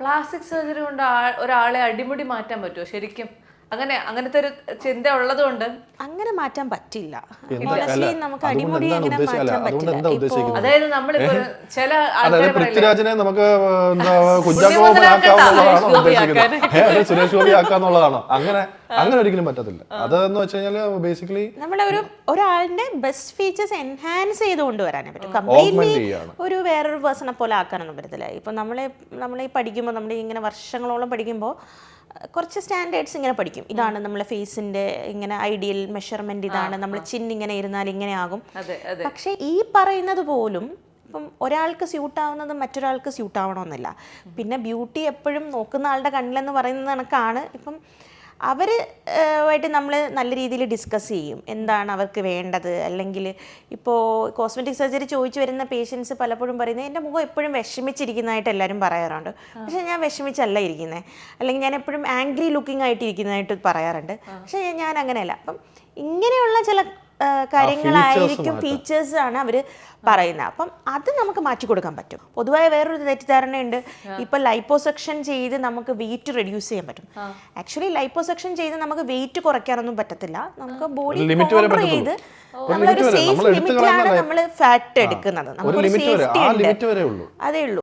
Plastic surgery കൊണ്ട് ഒരാളെ അടിമുടി മാറ്റാൻ പറ്റുമോ ശരിക്കും? അങ്ങനത്തെ ഒരു ചിന്ത ഉള്ളത് കൊണ്ട് അങ്ങനെ മാറ്റാൻ പറ്റില്ല. നമുക്ക് അടിമുടി അങ്ങനെ മാറ്റാൻ പറ്റില്ല. അതായത് നമ്മളിപ്പോ ചില പൃഥ്വിരാജിനെ നമുക്ക് കുഞ്ചാക്കോബനാക്കാവുന്നതാണ്, സുരേഷ് ഗോപി ആക്കാന്നുള്ളതാണോ? അങ്ങനെ ഒരിക്കലും പറ്റത്തില്ല. അതെന്ന് വെച്ച് കഴിഞ്ഞാല് ബേസിക്കലി നമ്മളെ ഒരാളുടെ ബെസ്റ്റ് ഫീച്ചേഴ്സ് എൻഹാൻസ് ചെയ്ത് കൊണ്ടുവരാനേ പറ്റും. കംപ്ലീറ്റ്ലി ഒരു വേറൊരു പേഴ്സണെ പോലെ ആക്കാനൊന്നും പറ്റത്തില്ല. ഇപ്പൊ നമ്മളെ പഠിക്കുമ്പോൾ നമ്മൾ ഇങ്ങനെ വർഷങ്ങളോളം പഠിക്കുമ്പോൾ കുറച്ച് സ്റ്റാൻഡേർഡ്സ് ഇങ്ങനെ പഠിക്കും. ഇതാണ് നമ്മളെ ഫേസിന്റെ ഇങ്ങനെ ഐഡിയൽ മെഷർമെന്റ്, ഇതാണ് നമ്മൾ ചിൻ ഇങ്ങനെ ഇരുന്നാൽ ഇങ്ങനെ ആകും. പക്ഷെ ഈ പറയുന്നത് പോലും ഇപ്പം ഒരാൾക്ക് സ്യൂട്ടാവുന്നത് മറ്റൊരാൾക്ക് സ്യൂട്ടാവണമെന്നില്ല. പിന്നെ ബ്യൂട്ടി എപ്പോഴും നോക്കുന്ന ആളുടെ കണ്ണിലെന്ന് പറയുന്ന കണക്കാണ്. ഇപ്പം ആയിട്ട് നമ്മൾ നല്ല രീതിയിൽ ഡിസ്കസ് ചെയ്യും എന്താണ് അവർക്ക് വേണ്ടത്. അല്ലെങ്കിൽ ഇപ്പോൾ കോസ്മെറ്റിക് സർജറി ചോദിച്ചു വരുന്ന പേഷ്യൻസ് പലപ്പോഴും പറയുന്നത് എൻ്റെ മുഖം എപ്പോഴും വിഷമിച്ചിരിക്കുന്നതായിട്ട് എല്ലാവരും പറയാറുണ്ട്. പക്ഷേ ഞാൻ വിഷമിച്ചല്ല ഇരിക്കുന്നത്, അല്ലെങ്കിൽ ഞാൻ എപ്പോഴും ആംഗ്രി ലുക്കിംഗ് ആയിട്ട് ഇരിക്കുന്നതായിട്ട് പറയാറുണ്ട്. പക്ഷേ ഞാൻ അങ്ങനെയല്ല. അപ്പം ഇങ്ങനെയുള്ള ചില കാര്യങ്ങളായിരിക്കും, ഫീച്ചേഴ്സ് ആണ് അവർ പറയുന്നത്. അപ്പം അത് നമുക്ക് മാറ്റി കൊടുക്കാൻ പറ്റും. പൊതുവായ വേറൊരു തെറ്റിദ്ധാരണയുണ്ട്, ഇപ്പം ലൈപ്പോസെക്ഷൻ ചെയ്ത് നമുക്ക് വെയിറ്റ് റെഡ്യൂസ് ചെയ്യാൻ പറ്റും. ആക്ച്വലി ലൈപ്പോസെക്ഷൻ ചെയ്ത് നമുക്ക് വെയിറ്റ് കുറയ്ക്കാനൊന്നും പറ്റത്തില്ല. നമുക്ക് ബോഡി കോൺട്രോൾ ചെയ്ത് നമ്മളൊരു സേഫ് ലിമിറ്റിലാണ് നമ്മൾ ഫാറ്റ് എടുക്കുന്നത്. നമുക്കൊരു സേഫ്റ്റി ഉണ്ട്, അതേ ഉള്ളൂ.